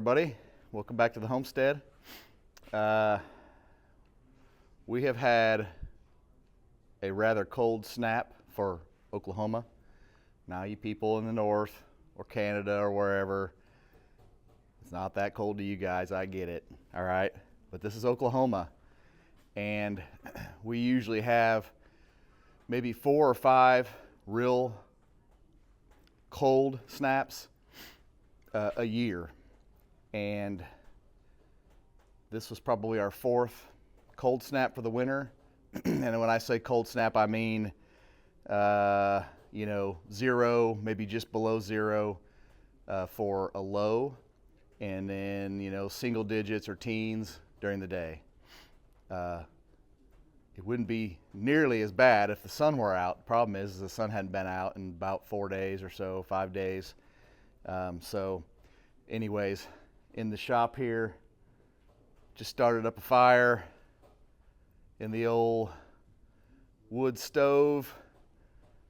everybody. Welcome back to the homestead. We have had a rather cold snap for Oklahoma. Now you people in the north or Canada or wherever, it's not that cold to you guys, I get it, all right? But this is Oklahoma, and we usually have maybe 4 or 5 real cold snaps a year. And this was probably our 4th cold snap for the winter. And when I say cold snap, I mean, 0, maybe just below 0 for a low, and then, single digits or teens during the day. It wouldn't be nearly as bad if the sun were out. The problem is the sun hadn't been out in about 4 days or so, 5 days. So anyways, in the shop here, just started up a fire in the old wood stove.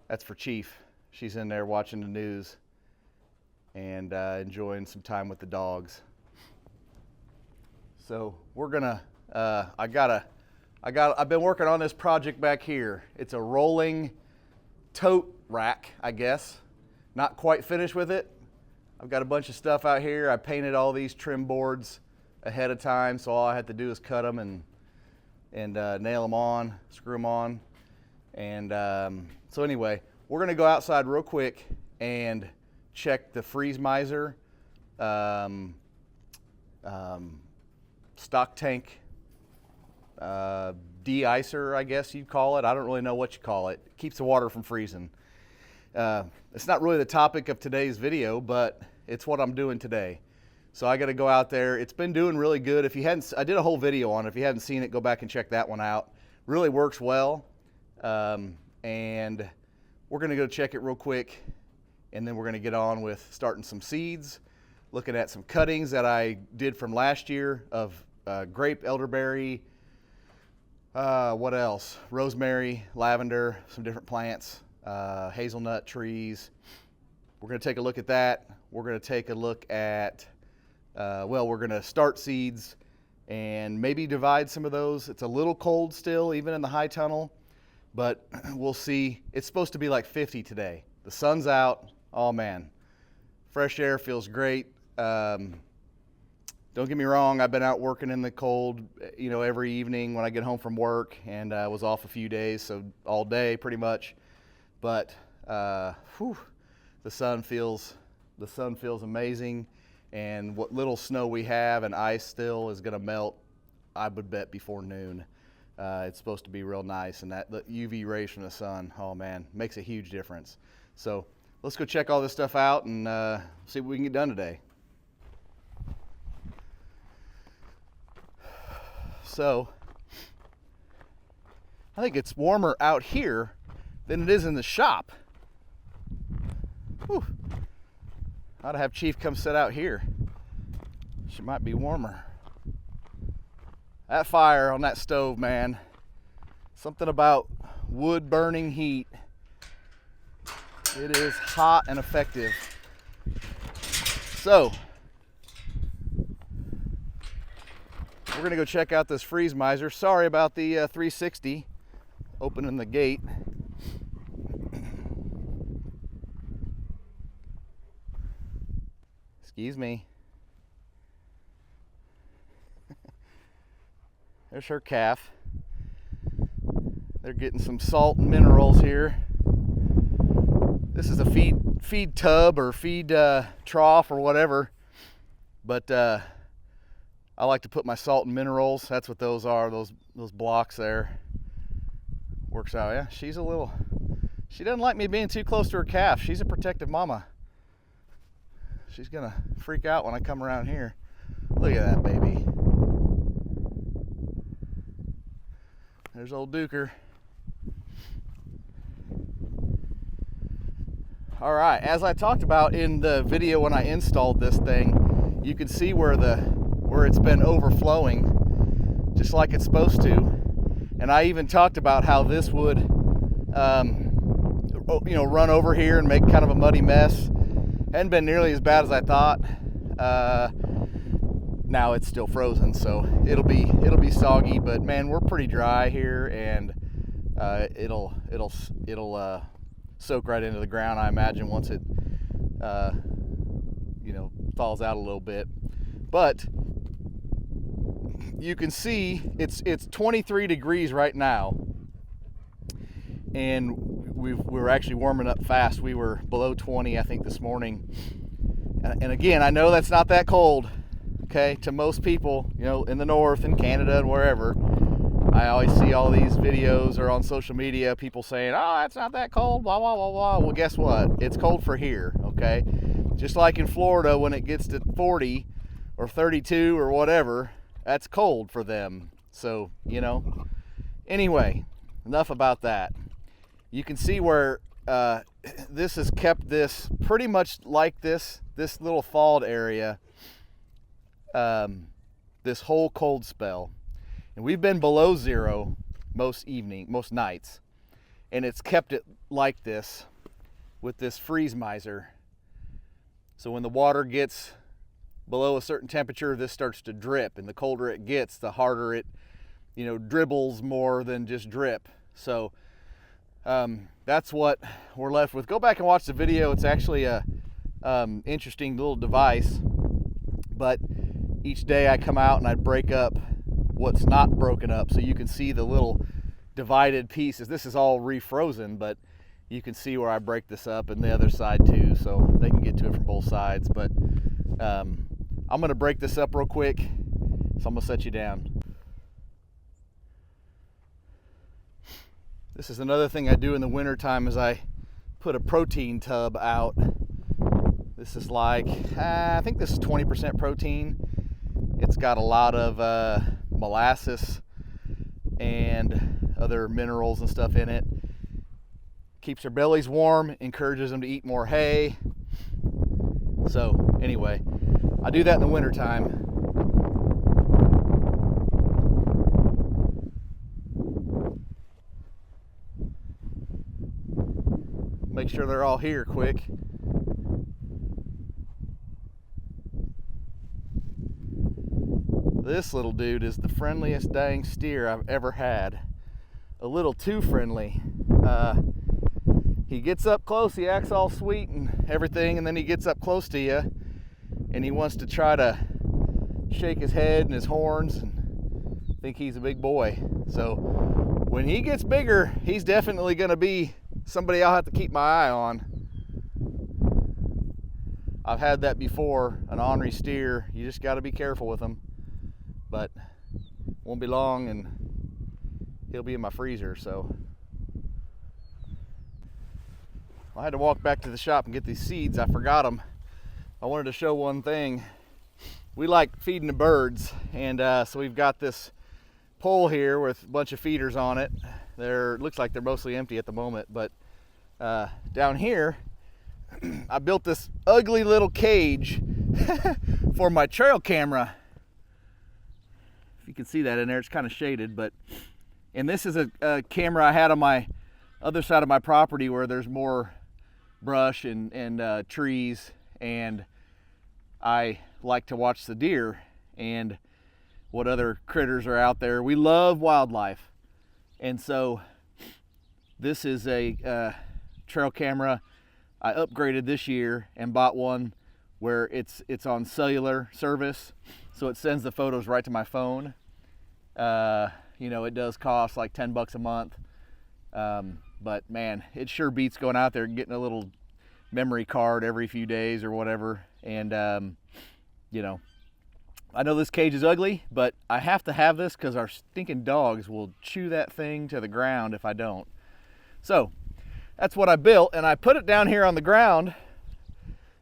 That's for Chief. She's in there watching the news and enjoying some time with the dogs. So we're gonna, I've been working on this project back here. It's a rolling tote rack, I guess. Not quite finished with it. I've got a bunch of stuff out here. I painted all these trim boards ahead of time, so all I had to do is cut them and nail them on, screw them on. And so anyway, we're gonna go outside real quick and check the Freeze Miser stock tank de-icer, I guess you'd call it. I don't really know what you call it. It keeps the water from freezing. It's not really the topic of today's video, but it's what I'm doing today. So I got to go out there. It's been doing really good. If you hadn't, I did a whole video on it. If you haven't seen it, go back and check that one out. Really works well. And we're going to go check it real quick, and then we're going to get on with starting some seeds, looking at some cuttings that I did from last year of grape, elderberry, what else? Rosemary, lavender, some different plants, hazelnut trees. We're going to take a look at that. We're going to take a look at, we're going to start seeds and maybe divide some of those. It's a little cold still, even in the high tunnel, but we'll see. It's supposed to be like 50 today. The sun's out. Oh man, fresh air feels great. Don't get me wrong, I've been out working in the cold, every evening when I get home from work, and I was off a few days, so all day pretty much. But the sun feels amazing, and what little snow we have and ice still is gonna melt, I would bet, before noon. It's supposed to be real nice, and that the UV rays from the sun, oh man, makes a huge difference. So let's go check all this stuff out and see what we can get done today. So I think it's warmer out here than it is in the shop. Whew. Ought to have Chief come sit out here. She might be warmer. That fire on that stove, man. Something about wood burning heat. It is hot and effective. So we're gonna go check out this Freeze Miser. Sorry about the 360 opening the gate. Excuse me. There's her calf. They're getting some salt and minerals here. This is a feed tub or feed trough or whatever, but I like to put my salt and minerals. That's what those are, those blocks there. Works out, yeah. She doesn't like me being too close to her calf. She's a protective mama. She's gonna freak out when I come around here. Look at that baby. There's old Duker. All right, as I talked about in the video when I installed this thing, you can see where it's been overflowing, just like it's supposed to. And I even talked about how this would, run over here and make kind of a muddy mess. Hadn't been nearly as bad as I thought. now it's still frozen, so it'll be soggy. But man, we're pretty dry here, and it'll soak right into the ground, I imagine, once it thaws out a little bit. But you can see it's 23 degrees right now, and we're actually warming up fast. We were below 20, I think, this morning. And again, I know that's not that cold, okay, to most people, in the north and Canada and wherever. I always see all these videos or on social media, people saying, oh, that's not that cold, blah, blah, blah, blah. Well, guess what? It's cold for here, okay? Just like in Florida, when it gets to 40 or 32 or whatever, that's cold for them. So, anyway, enough about that. You can see where this has kept this pretty much like this little thawed area this whole cold spell. And we've been below zero most nights, and it's kept it like this with this freeze miser. So when the water gets below a certain temperature, this starts to drip, and the colder it gets, the harder it dribbles more than just drip. So that's what we're left with. Go back and watch the video. It's actually a interesting little device. But each day I come out and I break up what's not broken up, so you can see the little divided pieces. This is all refrozen, but you can see where I break this up, and the other side too, so they can get to it from both sides. But I'm gonna break this up real quick, so I'm gonna set you down. This is another thing I do in the winter time, is I put a protein tub out. This is like, I think this is 20% protein. It's got a lot of molasses and other minerals and stuff in it. Keeps their bellies warm, encourages them to eat more hay. So anyway, I do that in the winter time. Make sure they're all here quick. This little dude is the friendliest dang steer I've ever had. A little too friendly. He gets up close, he acts all sweet and everything, and then he gets up close to you and he wants to try to shake his head and his horns and think he's a big boy. So when he gets bigger, he's definitely going to be somebody I'll have to keep my eye on. I've had that before, an ornery steer. You just got to be careful with him. But won't be long and he'll be in my freezer. So I had to walk back to the shop and get these seeds. I forgot them. I wanted to show one thing. We like feeding the birds, and so we've got this pole here with a bunch of feeders on it. Looks like they're mostly empty at the moment, but down here I built this ugly little cage for my trail camera. If you can see that in there, it's kind of shaded, and this is a camera I had on my other side of my property where there's more brush and trees, and I like to watch the deer and what other critters are out there. We love wildlife, and so this is a trail camera I upgraded this year and bought one where it's on cellular service, so it sends the photos right to my phone. It does cost like $10 a month, but man, it sure beats going out there and getting a little memory card every few days or whatever. And I know this cage is ugly, but I have to have this because our stinking dogs will chew that thing to the ground if I don't. So that's what I built, and I put it down here on the ground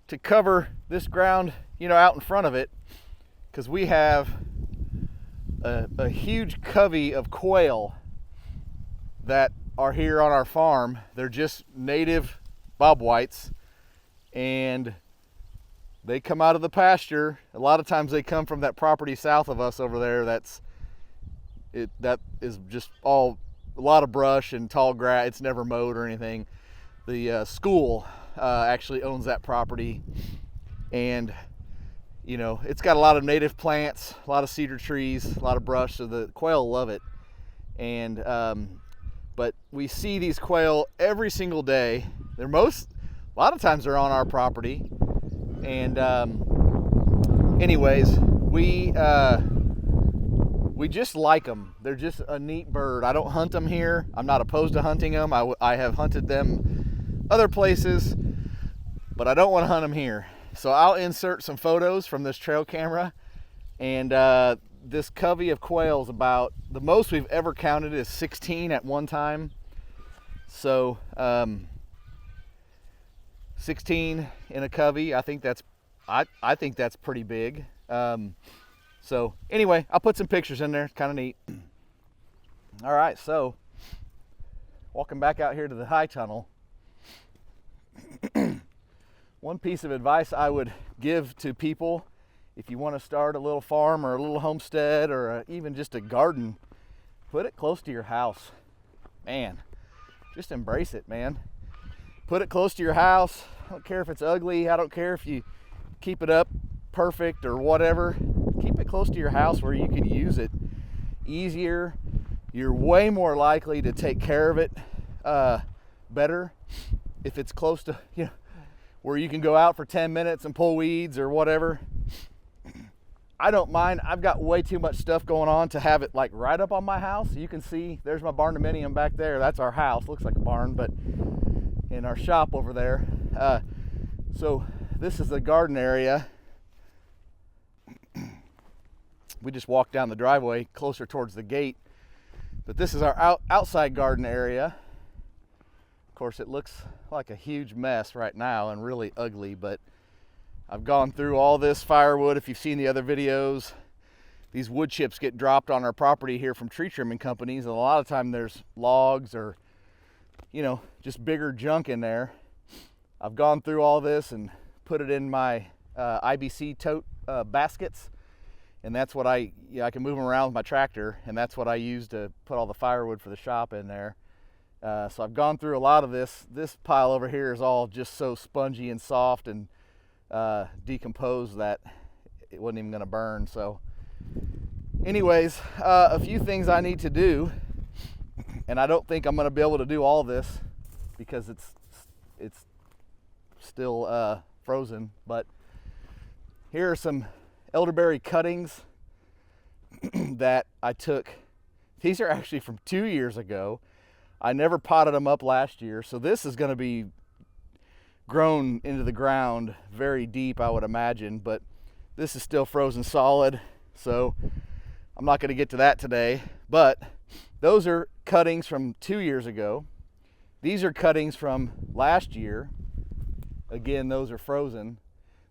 to cover this ground, out in front of it, because we have a huge covey of quail that are here on our farm. They're just native bobwhites, and they come out of the pasture. A lot of times they come from that property south of us over there. That is just all a lot of brush and tall grass. It's never mowed or anything. The school actually owns that property, and you know, it's got a lot of native plants, a lot of cedar trees, a lot of brush, so the quail love it. And but we see these quail every single day. A lot of times they're on our property. And anyways, we just like them. They're just a neat bird. I don't hunt them here. I'm not opposed to hunting them. I have hunted them other places, but I don't want to hunt them here. So I'll insert some photos from this trail camera. And this covey of quails, about the most we've ever counted is 16 at one time. So 16 in a covey, I think that's pretty big. So anyway, I'll put some pictures in there. It's kind of neat. All right, so walking back out here to the high tunnel. One piece of advice I would give to people, if you want to start a little farm or a little homestead or even just a garden, put it close to your house. Man, just embrace it, man. Put it close to your house. I don't care if it's ugly. I don't care if you keep it up perfect or whatever. Keep it close to your house where you can use it easier. You're way more likely to take care of it better if it's close to, you know, where you can go out for 10 minutes and pull weeds or whatever. I don't mind. I've got way too much stuff going on to have it like right up on my house. You can see there's my barndominium back there. That's our house. Looks like a barn, but in our shop over there. So this is the garden area. We just walked down the driveway closer towards the gate, but this is our outside garden area. Of course, it looks like a huge mess right now and really ugly, but I've gone through all this firewood. If you've seen the other videos, these wood chips get dropped on our property here from tree trimming companies, and a lot of time there's logs or, you know, just bigger junk in there. I've gone through all this and put it in my IBC tote baskets, and that's what I can move them around with my tractor, and that's what I use to put all the firewood for the shop in there. So I've gone through a lot of this. This pile over here is all just so spongy and soft and decomposed that it wasn't even going to burn. So anyways, a few things I need to do, and I don't think I'm going to be able to do all this because it's still frozen, but here are some elderberry cuttings that I took. These are actually from 2 years ago. I never potted them up last year, so this is going to be grown into the ground very deep, I would imagine, but this is still frozen solid, so I'm not going to get to that today. But those are cuttings from 2 years ago. These are cuttings from last year. Again, those are frozen.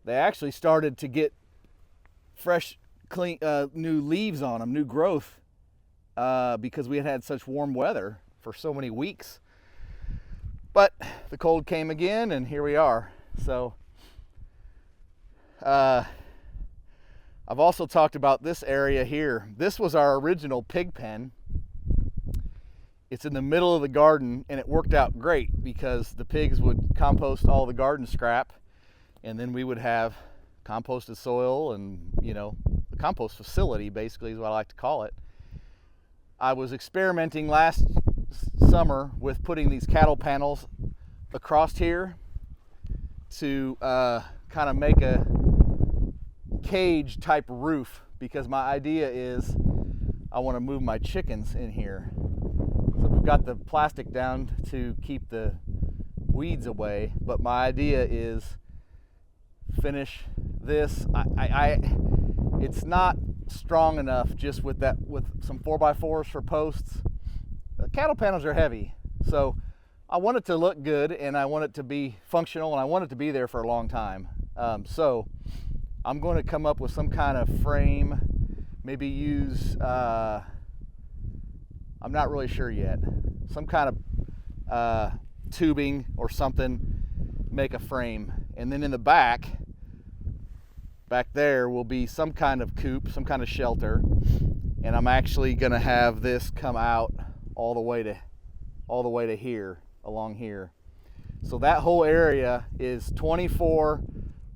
They actually started to get fresh, clean, new leaves on them, new growth, because we had had such warm weather for so many weeks. But the cold came again, and here we are. So I've also talked about this area here. This was our original pig pen. It's in the middle of the garden, and it worked out great because the pigs would compost all the garden scrap, and then we would have composted soil and, you know, a compost facility basically is what I like to call it. I was experimenting last summer with putting these cattle panels across here to kind of make a cage type roof, because my idea is I want to move my chickens in here. So we've got the plastic down to keep the weeds away, but my idea is finish this. It's not strong enough just with some 4x4s for posts. The cattle panels are heavy, so I want it to look good and I want it to be functional and I want it to be there for a long time. So I'm going to come up with some kind of frame, maybe use, I'm not really sure yet, some kind of tubing or something, make a frame. And then in the back there will be some kind of coop, some kind of shelter, and I'm actually going to have this come out all the way to here, along here. So that whole area is 24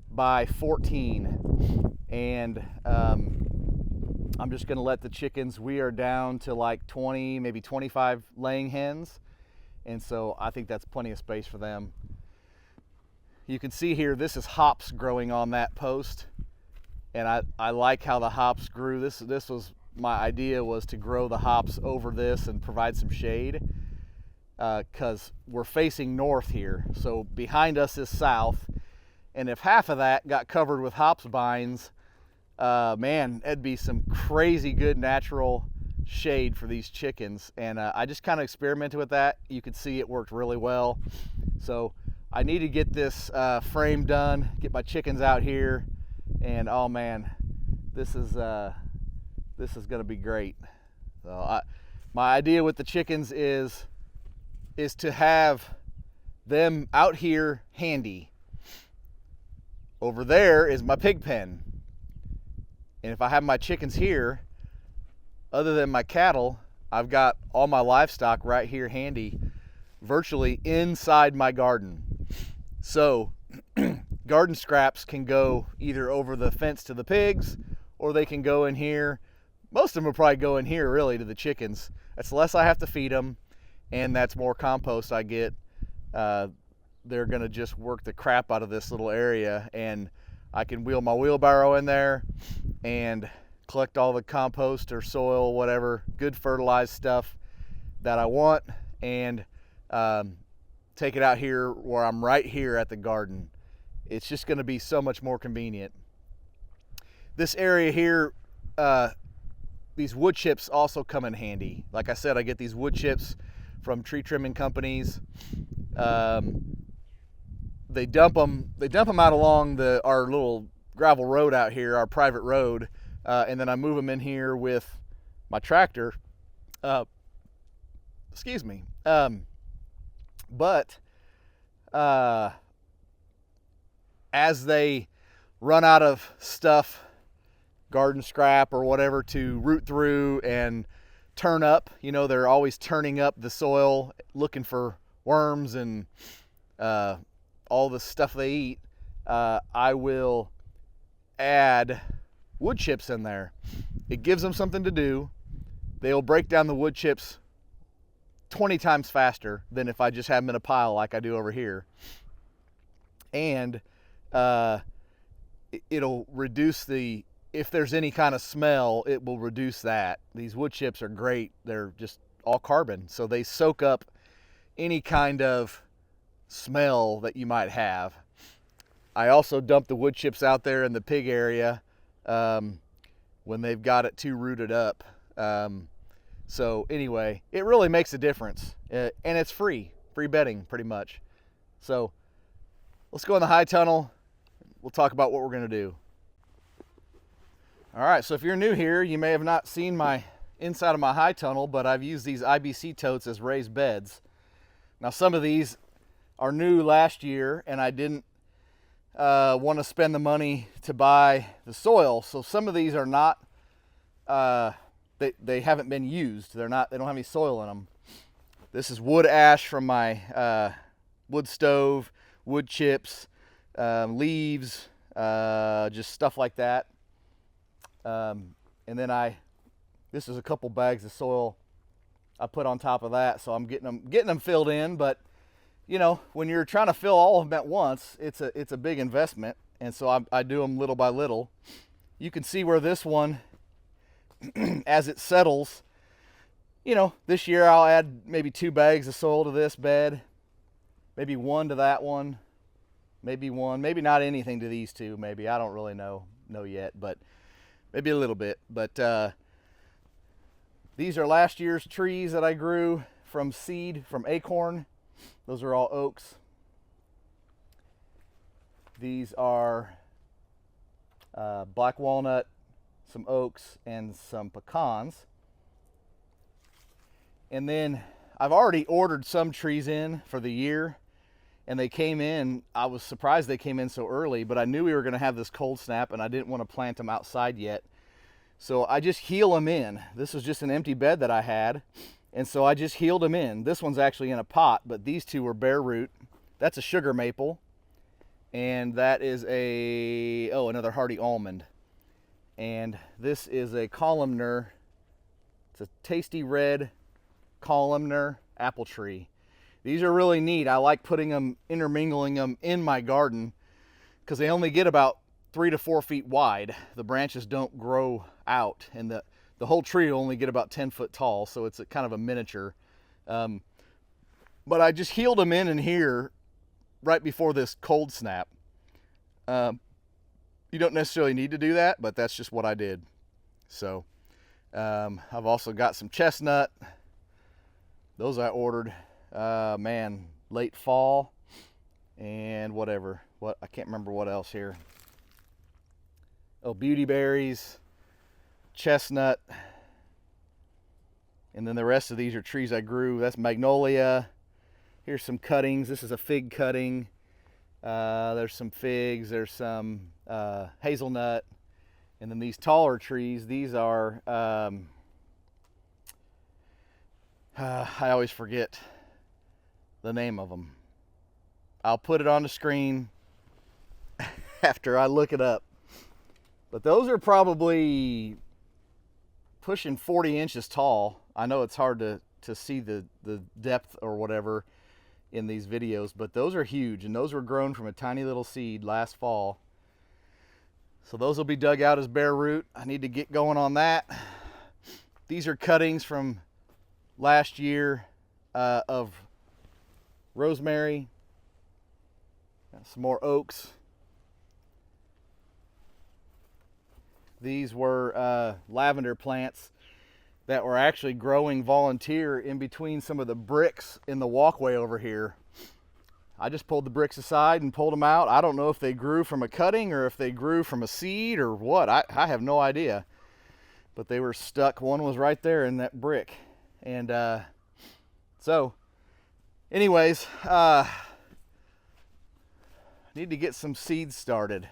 by 14, and I'm just going to let the chickens, we are down to like 20, maybe 25 laying hens, and so I think that's plenty of space for them. You can see here, this is hops growing on that post, and I like how the hops grew. This was my idea, was to grow the hops over this and provide some shade, because we're facing north here. So behind us is south, and if half of that got covered with hops vines, man, it'd be some crazy good natural shade for these chickens. And I just kind of experimented with that. You could see it worked really well. So I need to get this frame done, get my chickens out here, and oh man, this is going to be great. So my idea with the chickens is to have them out here handy. Over there is my pig pen, and if I have my chickens here, other than my cattle, I've got all my livestock right here handy, virtually inside my garden. So garden scraps can go either over the fence to the pigs, or they can go in here. Most of them will probably go in here, really, to the chickens. That's less I have to feed them, and that's more compost I get. They're gonna just work the crap out of this little area, and I can wheel my wheelbarrow in there and collect all the compost or soil, whatever, good fertilized stuff that I want, and take it out here where I'm right here at the garden. It's just gonna be so much more convenient. This area here, these wood chips also come in handy. Like I said, I get these wood chips from tree trimming companies. They dump them out along our little gravel road out here, our private road, and then I move them in here with my tractor. Excuse me. But as they run out of stuff, garden scrap or whatever, to root through and turn up, they're always turning up the soil looking for worms and all the stuff they eat, I will add wood chips in there. It gives them something to do. They'll break down the wood chips 20 times faster than if I just have them in a pile like I do over here. And it'll reduce if there's any kind of smell, it will reduce that. These wood chips are great. They're just all carbon, so they soak up any kind of smell that you might have. I also dump the wood chips out there in the pig area when they've got it too rooted up. So anyway, it really makes a difference, and it's free bedding pretty much. So let's go in the high tunnel. We'll talk about what we're going to do. All right, so if you're new here, you may have not seen my inside of my high tunnel, but I've used these IBC totes as raised beds. Now, some of these are new last year, and I didn't want to spend the money to buy the soil. So some of these are not, they haven't been used. They don't have any soil in them. This is wood ash from my wood stove, wood chips, leaves, just stuff like that. And then this is a couple bags of soil I put on top of that, so I'm getting them filled in. But when you're trying to fill all of them at once, it's a big investment, and so I do them little by little. You can see where this one, as it settles, this year I'll add maybe 2 bags of soil to this bed, maybe 1 to that one, maybe not anything to these 2, maybe. I don't really know yet, but maybe a little bit. But these are last year's trees that I grew from seed, from acorn. Those are all oaks. These are black walnut, some oaks, and some pecans. And then I've already ordered some trees in for the year, and they came in. I was surprised they came in so early, but I knew we were going to have this cold snap, and I didn't want to plant them outside yet. So I just heel them in. This was just an empty bed that I had, and so I just heeled them in. This one's actually in a pot, but these 2 were bare root. That's a sugar maple, and that is another hardy almond. And this is a columnar. It's a tasty red columnar apple tree. These are really neat. I like putting them, intermingling them in my garden because they only get about 3 to 4 feet wide. The branches don't grow out, and the whole tree will only get about 10 foot tall, so it's a kind of a miniature. But I just healed them in here right before this cold snap. You don't necessarily need to do that, but that's just what I did. So I've also got some chestnut. Those I ordered, man, late fall, and whatever. I can't remember what else here. Oh, beauty berries, chestnut, and then the rest of these are trees I grew. That's magnolia. Here's some cuttings. This is a fig cutting. There's some figs. There's some hazelnut. And then these taller trees, these are, I always forget the name of them. I'll put it on the screen after I look it up. But those are probably pushing 40 inches tall. I know it's hard to see the depth or whatever in these videos, but those are huge, and those were grown from a tiny little seed last fall. So those will be dug out as bare root. I need to get going on that. These are cuttings from last year of rosemary. Got some more oaks. These were lavender plants that were actually growing volunteer in between some of the bricks in the walkway over here. I just pulled the bricks aside and pulled them out. I don't know if they grew from a cutting or if they grew from a seed or what. I have no idea. But they were stuck. One was right there in that brick. And so, anyways, need to get some seeds started.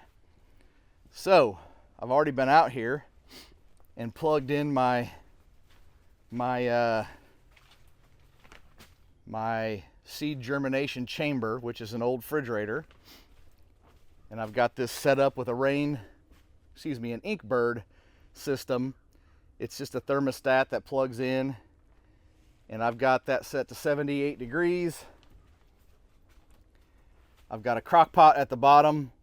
So, I've already been out here and plugged in my seed germination chamber, which is an old refrigerator, and I've got this set up with an Inkbird system. It's just a thermostat that plugs in, and I've got that set to 78 degrees. I've got a crock pot at the bottom,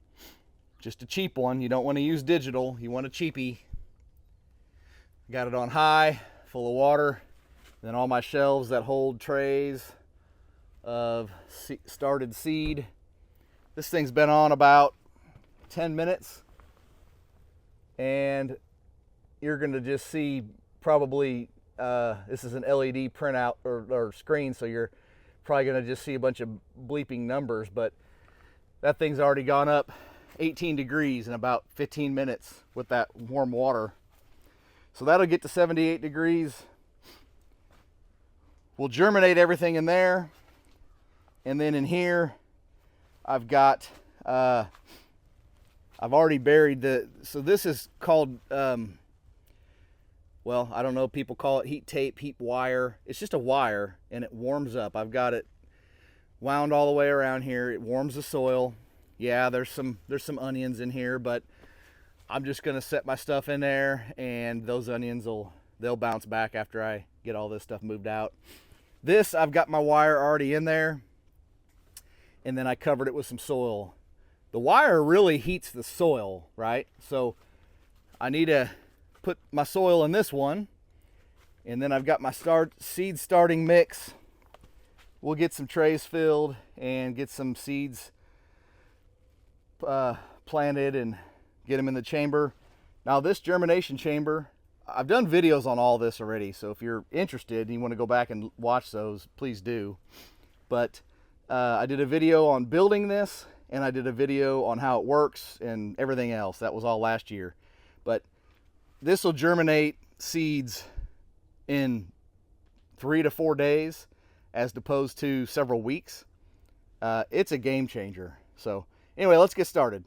just a cheap one. You don't want to use digital, you want a cheapie. Got it on high, full of water. Then all my shelves that hold trays of started seed. This thing's been on about 10 minutes, and you're going to just see probably this is an LED printout or screen, so you're probably going to just see a bunch of bleeping numbers, but that thing's already gone up 18 degrees in about 15 minutes with that warm water. So that'll get to 78 degrees. We'll germinate everything in there. And then in here, I've got, I've already buried so this is called, well, I don't know, people call it heat tape, heat wire. It's just a wire, and it warms up. I've got it wound all the way around here. It warms the soil. Yeah, there's some onions in here, but I'm just gonna set my stuff in there, and those onions they'll bounce back after I get all this stuff moved out. This, I've got my wire already in there, and then I covered it with some soil. The wire really heats the soil, right? So I need to put my soil in this one, and then I've got my seed starting mix. We'll get some trays filled and get some seeds planted and get them in the chamber. Now this germination chamber, I've done videos on all this already, so if you're interested and you want to go back and watch those, please do. But I did a video on building this, and I did a video on how it works and everything else. That was all last year. But this will germinate seeds in 3 to 4 days as opposed to several weeks. It's a game changer. So anyway, let's get started.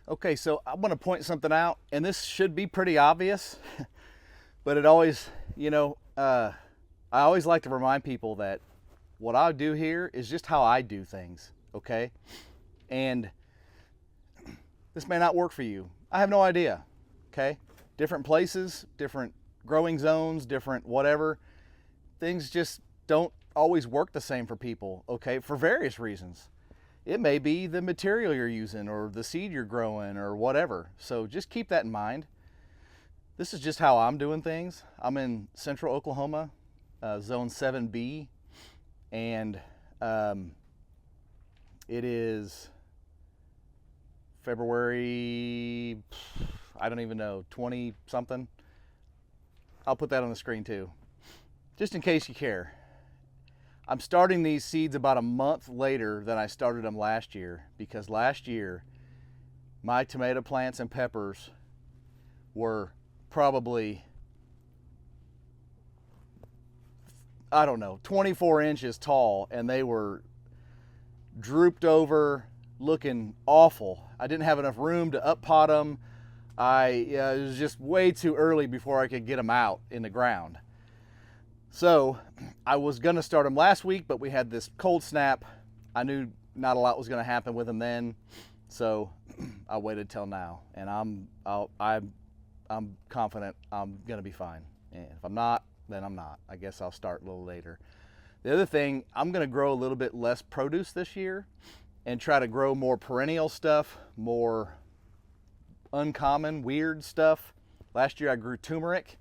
Okay, so I'm going to point something out, and this should be pretty obvious, but it always, I always like to remind people that what I do here is just how I do things, okay? And this may not work for you. I have no idea. okay? Different places, different growing zones, different whatever. Things just don't always work the same for people, okay, for various reasons. It may be the material you're using or the seed you're growing or whatever. So just keep that in mind. This is just how I'm doing things. I'm in central Oklahoma, zone 7B, and it is February, I don't even know, 20 something. I'll put that on the screen too, just in case you care. I'm starting these seeds about a month later than I started them last year, because last year my tomato plants and peppers were probably, I don't know, 24 inches tall, and they were drooped over, looking awful. I didn't have enough room to up pot them. It was just way too early before I could get them out in the ground. So I was gonna start them last week, but we had this cold snap. I knew not a lot was gonna happen with them then, so I waited till now, and I'm confident I'm gonna be fine. And if I'm not, then I'm not. I guess I'll start a little later. The other thing, I'm gonna grow a little bit less produce this year and try to grow more perennial stuff, more uncommon, weird stuff. Last year I grew turmeric.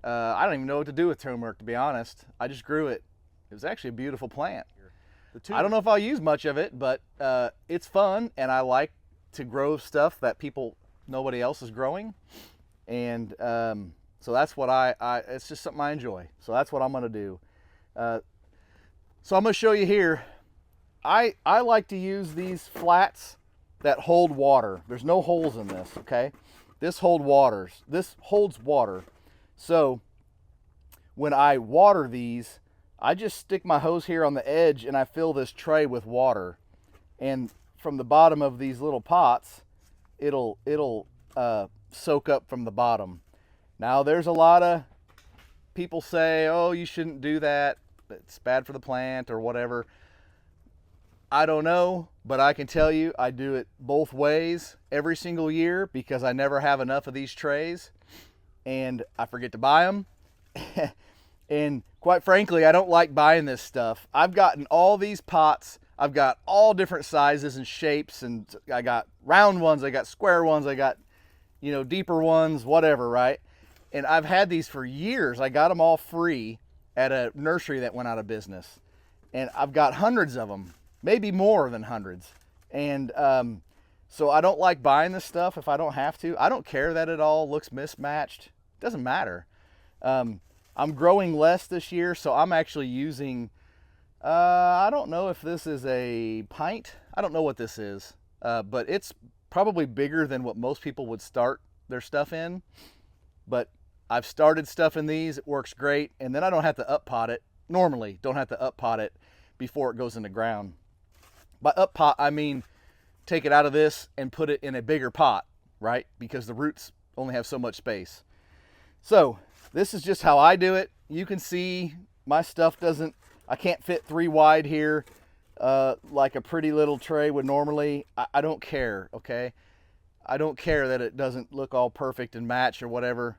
I don't even know what to do with turmeric, to be honest. I just grew it. It was actually a beautiful plant. I don't know if I'll use much of it, but it's fun, and I like to grow stuff that nobody else is growing. And so that's what it's just something I enjoy. So that's what I'm gonna do. So I'm gonna show you here. I like to use these flats that hold water. There's no holes in this, okay? This holds water. So when I water these, I just stick my hose here on the edge and I fill this tray with water. And from the bottom of these little pots, it'll soak up from the bottom. Now there's a lot of people say, oh, you shouldn't do that. It's bad for the plant or whatever. I don't know, but I can tell you I do it both ways every single year because I never have enough of these trays and I forget to buy them. And quite frankly, I don't like buying this stuff. I've gotten all these pots. I've got all different sizes and shapes, and I got round ones, I got square ones, I got, deeper ones, whatever, right? And I've had these for years. I got them all free at a nursery that went out of business. And I've got hundreds of them, maybe more than hundreds. And so I don't like buying this stuff if I don't have to. I don't care that it all looks mismatched. It doesn't matter. I'm growing less this year, so I'm actually using, I don't know if this is a pint. I don't know what this is, but it's probably bigger than what most people would start their stuff in. But I've started stuff in these, it works great, and then I don't have to up pot it. Normally, don't have to up pot it before it goes in the ground. By up pot, I mean take it out of this and put it in a bigger pot, right? Because the roots only have so much space. So this is just how I do it. You can see my stuff I can't fit 3 wide here like a pretty little tray would normally. I don't care, okay? I don't care that it doesn't look all perfect and match or whatever.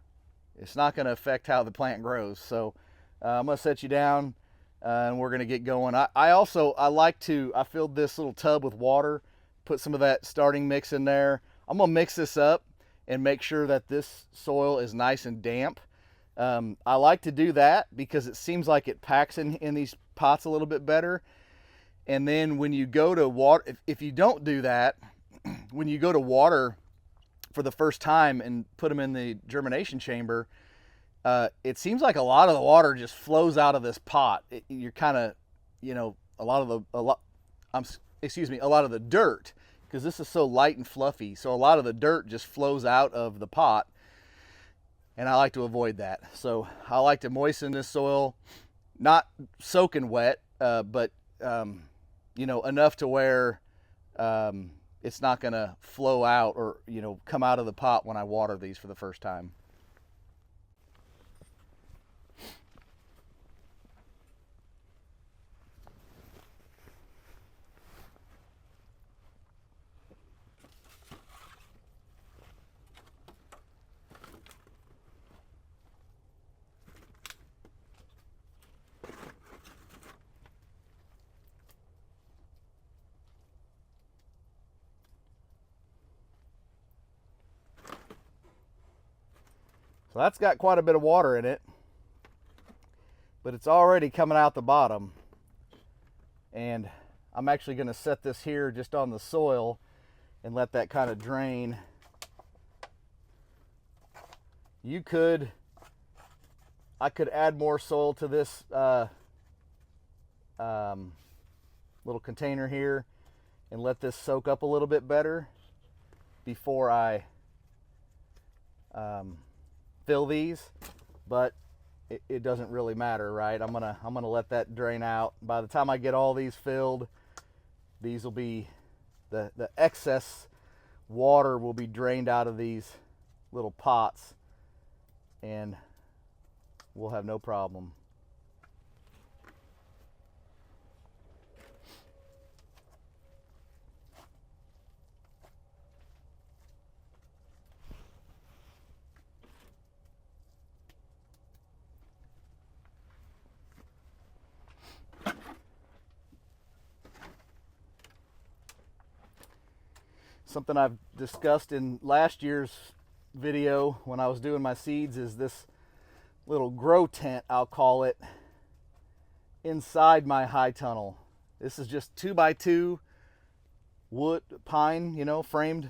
It's not going to affect how the plant grows. So I'm going to set you down and we're going to get going. I filled this little tub with water, put some of that starting mix in there. I'm going to mix this up and make sure that this soil is nice and damp. I like to do that because it seems like it packs in these pots a little bit better. And then when you go to water, if you don't do that, when you go to water for the first time and put them in the germination chamber, it seems like a lot of the water just flows out of this pot. You're kind of, a lot of the dirt, because this is so light and fluffy. So a lot of the dirt just flows out of the pot. And I like to avoid that. So I like to moisten this soil, not soaking wet, but enough to where it's not going to flow out or come out of the pot when I water these for the first time. So that's got quite a bit of water in it, but it's already coming out the bottom. And I'm actually going to set this here just on the soil and let that kind of drain. I could add more soil to this little container here and let this soak up a little bit better before I fill these, but it doesn't really matter, right? I'm gonna let that drain out. By the time I get all these filled, these will be the excess water will be drained out of these little pots, and we'll have no problem. Something I've discussed in last year's video when I was doing my seeds is this little grow tent, I'll call it, inside my high tunnel. This is just 2x2 wood, pine, framed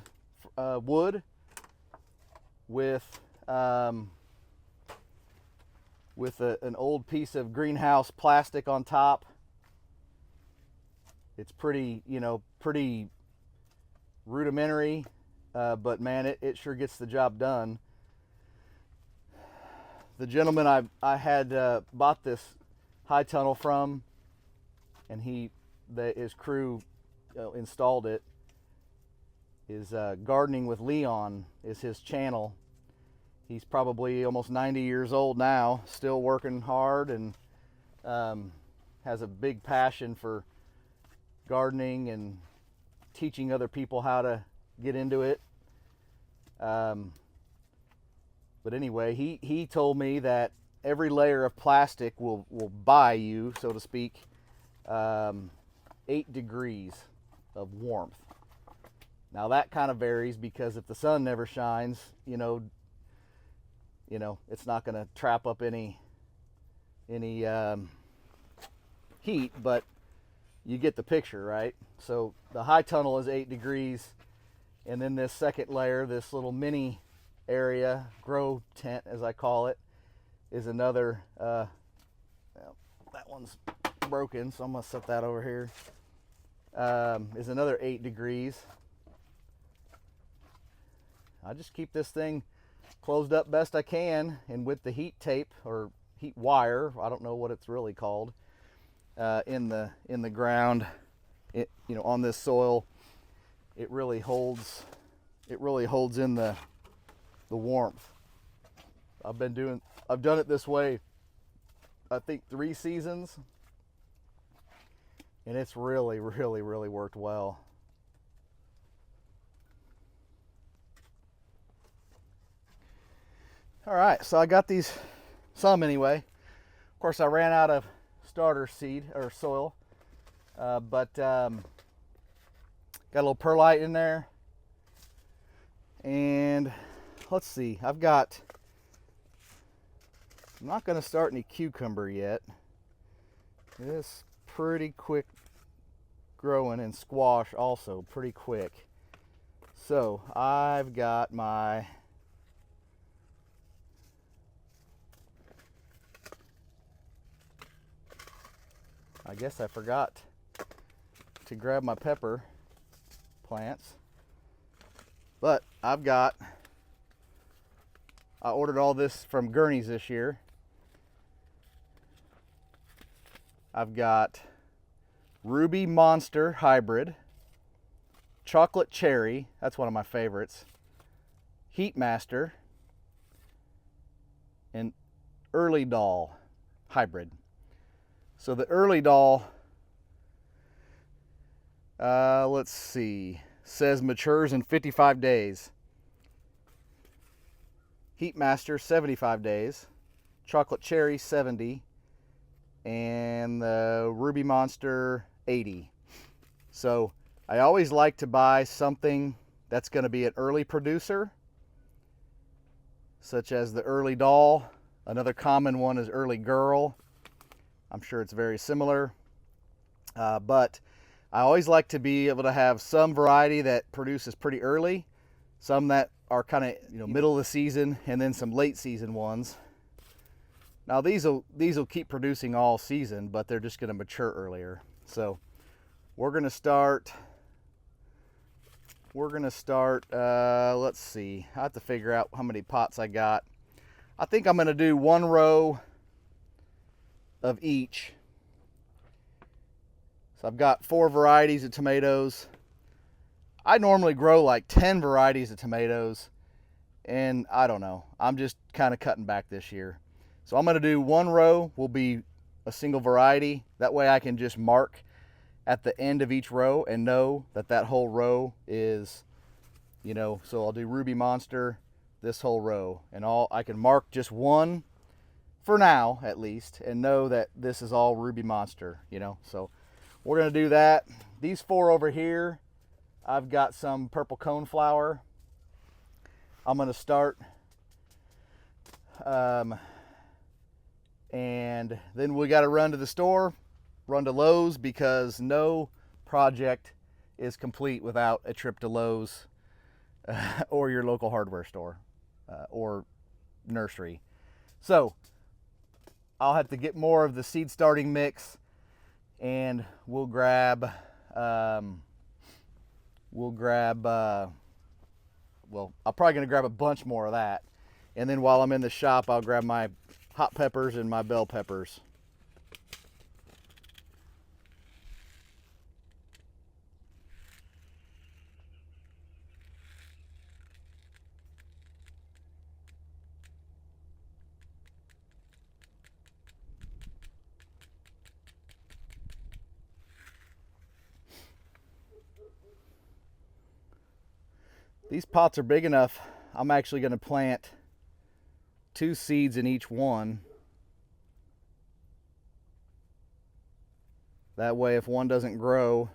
wood with an old piece of greenhouse plastic on top. It's pretty rudimentary, but man, it sure gets the job done. The gentleman I had bought this high tunnel from, and his crew installed it, is Gardening with Leon is his channel. He's probably almost 90 years old now, still working hard, and has a big passion for gardening and teaching other people how to get into it. But anyway, he told me that every layer of plastic will buy you, so to speak, 8 degrees of warmth. Now that kind of varies, because if the sun never shines, it's not going to trap up any heat, but you get the picture, right? So the high tunnel is 8 degrees, and then this second layer, this little mini area, grow tent as I call it, is another, well, that one's broken, so I'm going to set that over here, is another 8 degrees. I just keep this thing closed up best I can, and with the heat tape or heat wire, I don't know what it's really called, in the ground, on this soil, it really holds in the warmth. I've done it this way, I think 3 seasons, and it's really worked well. All right, so I got these, some anyway. Of course, I ran out of starter seed or soil, but got a little perlite in there, and let's see, I'm not going to start any cucumber yet. It's pretty quick growing, and squash also pretty quick. So I've got my I guess I forgot to grab my pepper plants, but I ordered all this from Gurney's this year. I've got Ruby Monster Hybrid, Chocolate Cherry, that's one of my favorites, Heat Master, and Early Doll Hybrid. So the Early Doll, let's see, says matures in 55 days. Heat Master, 75 days. Chocolate Cherry, 70. And the Ruby Monster, 80. So I always like to buy something that's going to be an early producer, such as the early doll. Another common one is early girl. I'm sure it's very similar. But I always like to be able to have some variety that produces pretty early, some that are kind of, you know, middle of the season, and then some late season ones. Now these will keep producing all season, but they're just going to mature earlier. So we're going to start. Let's see. I have to figure out how many pots I got. I think I'm going to do 1 row of each. So I've got 4 varieties of tomatoes. I normally grow like 10 varieties of tomatoes, and I don't know. I'm just kind of cutting back this year. So I'm going to do 1 row will be a single variety. That way I can just mark at the end of each row and know that that whole row is, you know, so I'll do Ruby Monster this whole row, and I can mark just one for now at least and know that this is all Ruby Monster, you know. So we're going to do that. These 4 over here, I've got some purple coneflower. I'm going to start and then we got to run to the store, run to Lowe's, because no project is complete without a trip to Lowe's or your local hardware store or nursery. So I'll have to get more of the seed starting mix, and we'll grab well, I'm probably going to grab a bunch more of that, and then while I'm in the shop I'll grab my hot peppers and my bell peppers. These pots are big enough, I'm actually going to plant 2 seeds in each one. That way if one doesn't grow,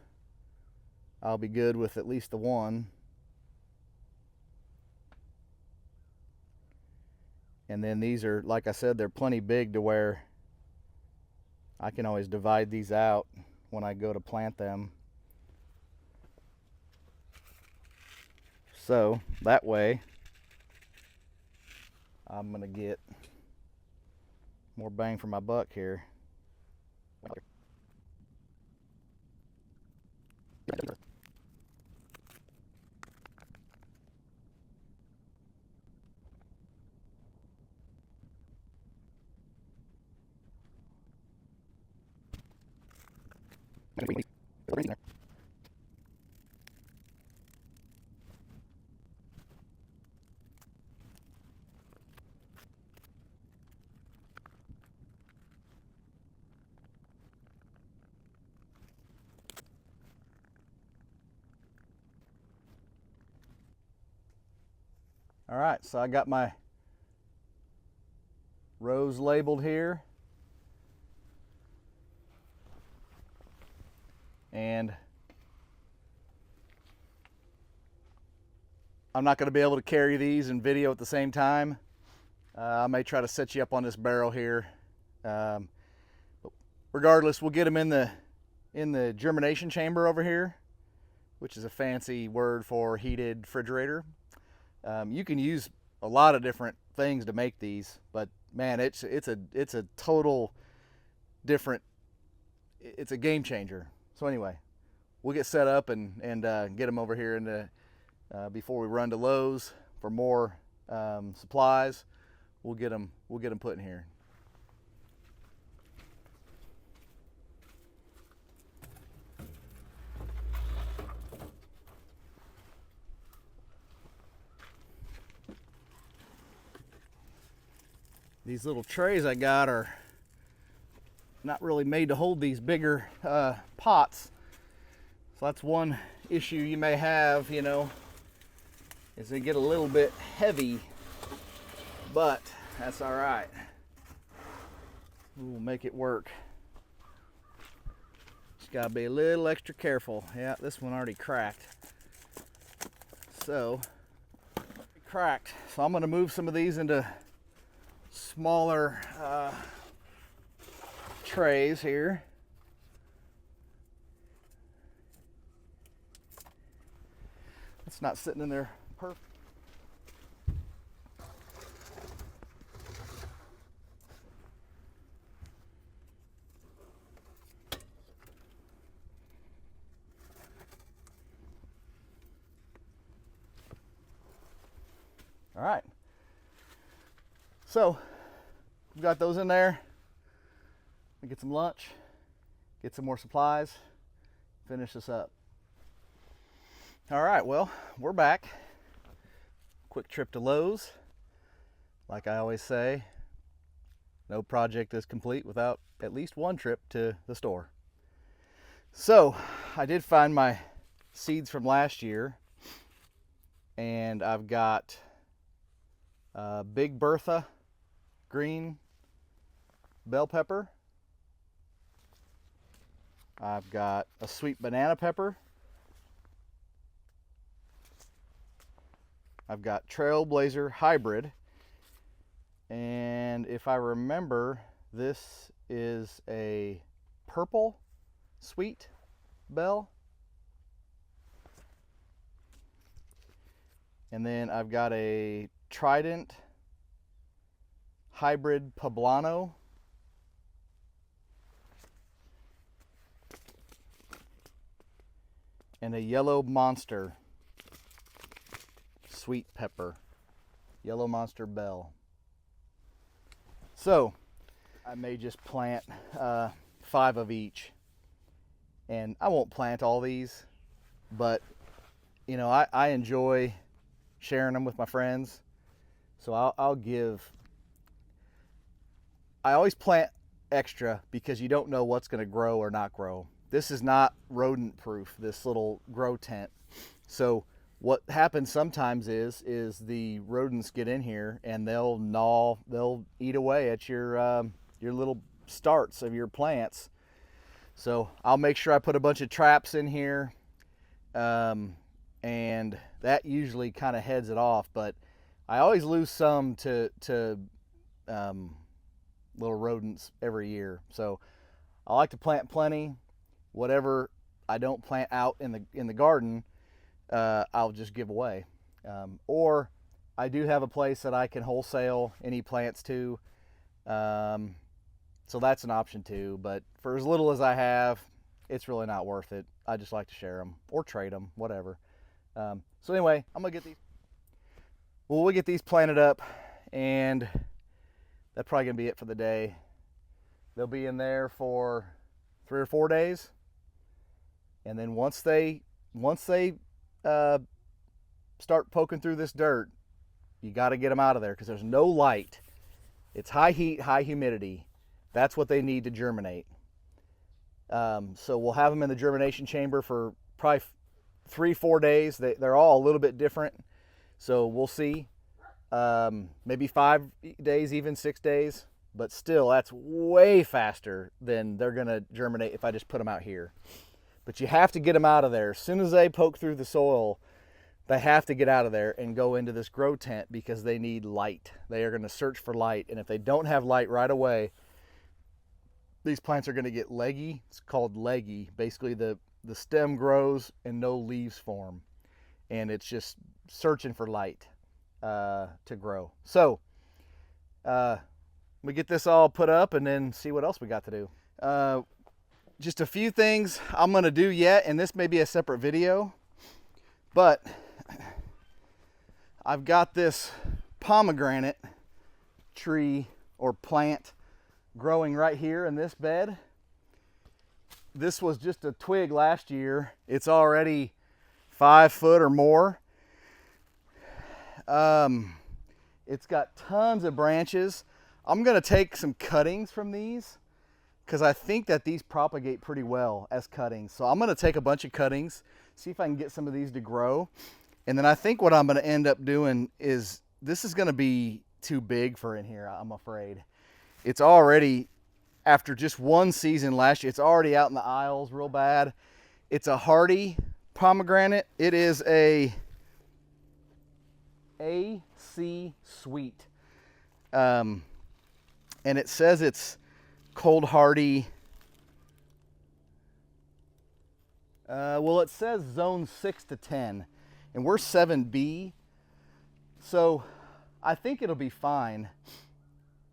I'll be good with at least the one. And then these are, like I said, they're plenty big to where I can always divide these out when I go to plant them. So that way I'm going to get more bang for my buck here. All right, so I got my rows labeled here. And I'm not going to be able to carry these and video at the same time. I may try to set you up on this barrel here. Regardless, we'll get them in the germination chamber over here, which is a fancy word for heated refrigerator. You can use a lot of different things to make these, but man, it's a total different. It's a game changer. So anyway, we'll get set up and get them over here before we run to Lowe's for more supplies. We'll get them put in here. These little trays I got are not really made to hold these bigger pots. So that's one issue you may have, you know, is they get a little bit heavy, but that's all right. We'll make it work. Just gotta be a little extra careful. Yeah, this one already cracked. So cracked. So I'm gonna move some of these into smaller trays here. It's not sitting in there perfect. All right. So we've got those in there. We get some lunch, get some more supplies, finish this up. All right, well, we're back. Quick trip to Lowe's. Like I always say, no project is complete without at least one trip to the store. So I did find my seeds from last year, and I've got Big Bertha green bell pepper. I've got a sweet banana pepper. I've got Trailblazer hybrid. And if I remember, this is a purple sweet bell. And then I've got a Trident hybrid poblano. And a Yellow Monster sweet pepper. Yellow Monster bell. So I may just plant 5 of each. And I won't plant all these, but you know, I enjoy sharing them with my friends. So I'll give, I always plant extra because you don't know what's going to grow or not grow. This is not rodent proof, this little grow tent. So what happens sometimes is the rodents get in here and they'll gnaw, they'll eat away at your little starts of your plants. So I'll make sure I put a bunch of traps in here, and that usually kind of heads it off. But I always lose some to little rodents every year. So I like to plant plenty. Whatever I don't plant out in the garden, I'll just give away. Or I do have a place that I can wholesale any plants to. So that's an option too, but for as little as I have, it's really not worth it. I just like to share them or trade them, whatever. So anyway, I'm gonna get these. Well, we'll get these planted up, and that's probably gonna be it for the day. They'll be in there for 3 or 4 days, and then once they start poking through this dirt, you got to get them out of there because there's no light. It's high heat, high humidity. That's what they need to germinate. So we'll have them in the germination chamber for probably 3-4 days. They're all a little bit different. So we'll see. Maybe 5 days, even 6 days. But still, that's way faster than they're going to germinate if I just put them out here. But you have to get them out of there. As soon as they poke through the soil, they have to get out of there and go into this grow tent because they need light. They are going to search for light. And if they don't have light right away, these plants are going to get leggy. It's called leggy. Basically, the stem grows and no leaves form. And it's just searching for light to grow. So, we get this all put up and then see what else we got to do. Just a few things I'm going to do yet, and this may be a separate video. But I've got this pomegranate tree or plant growing right here in this bed. This was just a twig last year. It's already 5 foot or more. It's got tons of branches. I'm going to take some cuttings from these because I think that these propagate pretty well as cuttings. So I'm going to take a bunch of cuttings, see if I can get some of these to grow. And then I think what I'm going to end up doing is, this is going to be too big for in here, I'm afraid. It's already, after just one season last year, it's already out in the aisles real bad. It's a hardy pomegranate. It is a AC Sweet. And it says it's cold hardy. Well, it says zone 6 to 10, and we're 7B, so I think it'll be fine.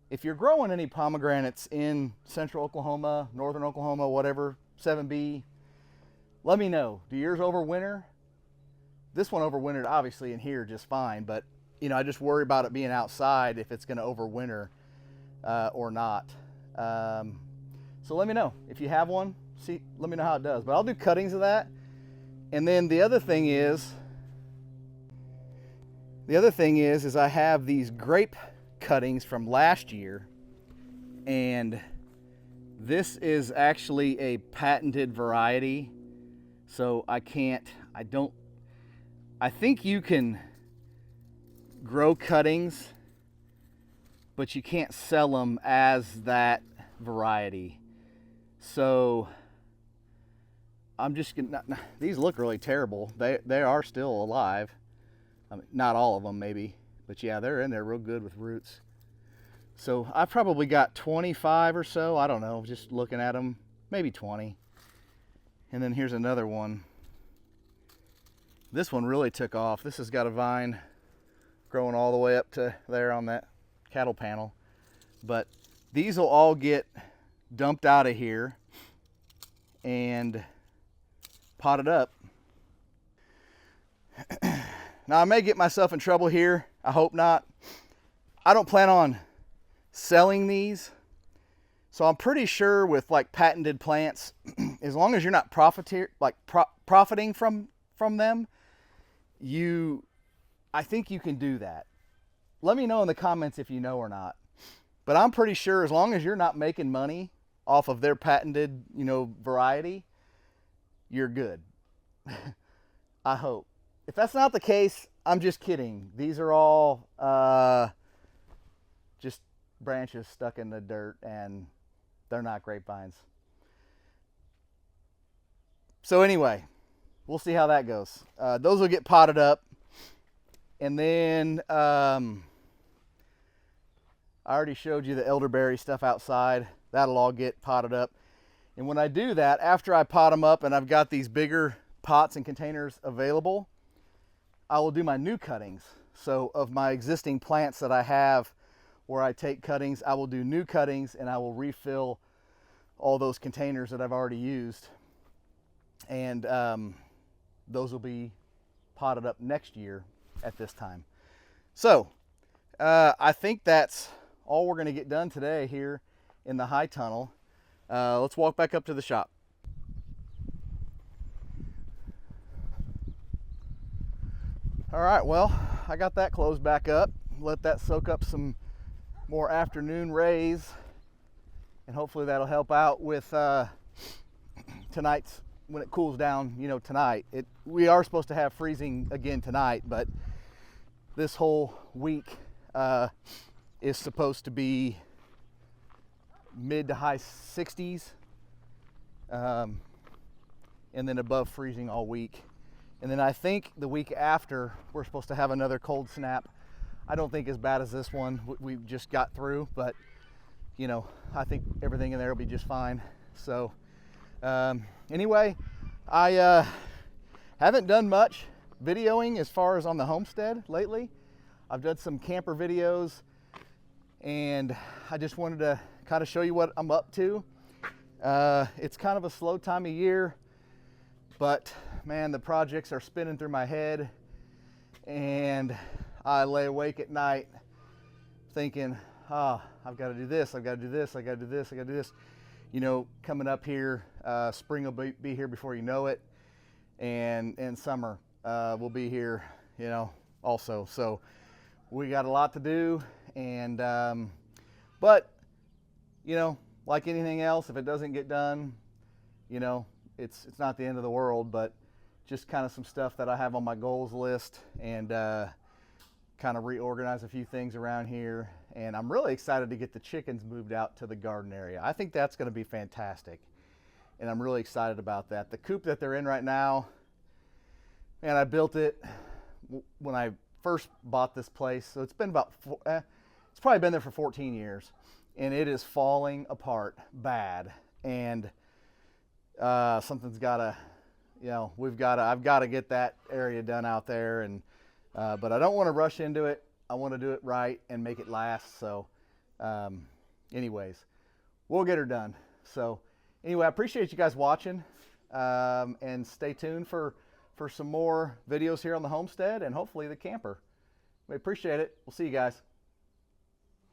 If you're growing any pomegranates in central Oklahoma, northern Oklahoma, whatever, 7B, let me know. Do yours overwinter? This one overwintered obviously in here just fine, but you know, I just worry about it being outside if it's going to overwinter or not. So let me know if you have one. Let me know how it does. But I'll do cuttings of that. And then the other thing is I have these grape cuttings from last year, and this is actually a patented variety. So I think you can grow cuttings, but you can't sell them as that variety. So I'm just gonna, these look really terrible. They are still alive. I mean, not all of them maybe, but yeah, they're in there real good with roots. So I probably got 25 or so, I don't know, just looking at them, maybe 20. And then here's another one. This one really took off. This has got a vine growing all the way up to there on that cattle panel. But these will all get dumped out of here and potted up. Now I may get myself in trouble here. I hope not. I don't plan on selling these. So I'm pretty sure with like patented plants, as long as you're not profiting from them, I think you can do that. Let me know in the comments if you know or not. But I'm pretty sure as long as you're not making money off of their patented, variety, you're good. I hope. If that's not the case, I'm just kidding. These are all just branches stuck in the dirt, and they're not grapevines. So anyway, we'll see how that goes. Those will get potted up. And then I already showed you the elderberry stuff outside. That'll all get potted up. And when I do that, after I pot them up and I've got these bigger pots and containers available, I will do my new cuttings. So of my existing plants that I have where I take cuttings, I will do new cuttings, and I will refill all those containers that I've already used. And those will be potted up next year at this time. So I think that's all we're going to get done today here in the high tunnel. Let's walk back up to the shop. All right, well, I got that closed back up. Let that soak up some more afternoon rays, and hopefully that'll help out with tonight's, when it cools down, tonight. We are supposed to have freezing again tonight, but this whole week is supposed to be mid to high 60s, and then above freezing all week. And then I think the week after, we're supposed to have another cold snap. I don't think as bad as this one we just got through, but I think everything in there will be just fine. So anyway, I haven't done much videoing as far as on the homestead lately. I've done some camper videos, and I just wanted to kind of show you what I'm up to. It's kind of a slow time of year, but man, the projects are spinning through my head, and I lay awake at night thinking, I've got to do this, I've got to do this, I've got to do this, I've got to do this. Coming up here, spring will be here before you know it, and summer will be here, also. So we got a lot to do, and but like anything else, if it doesn't get done, it's not the end of the world. But just kind of some stuff that I have on my goals list, and kind of reorganize a few things around here. And I'm really excited to get the chickens moved out to the garden area. I think that's going to be fantastic, and I'm really excited about that. The coop that they're in right now, and I built it when I first bought this place. So it's been about, it's probably been there for 14 years, and it is falling apart bad. And something's got to, you know, I've got to get that area done out there. And but I don't want to rush into it. I want to do it right and make it last. So anyways, we'll get her done. So anyway, I appreciate you guys watching, and stay tuned for some more videos here on the homestead and hopefully the camper. We appreciate it. We'll see you guys.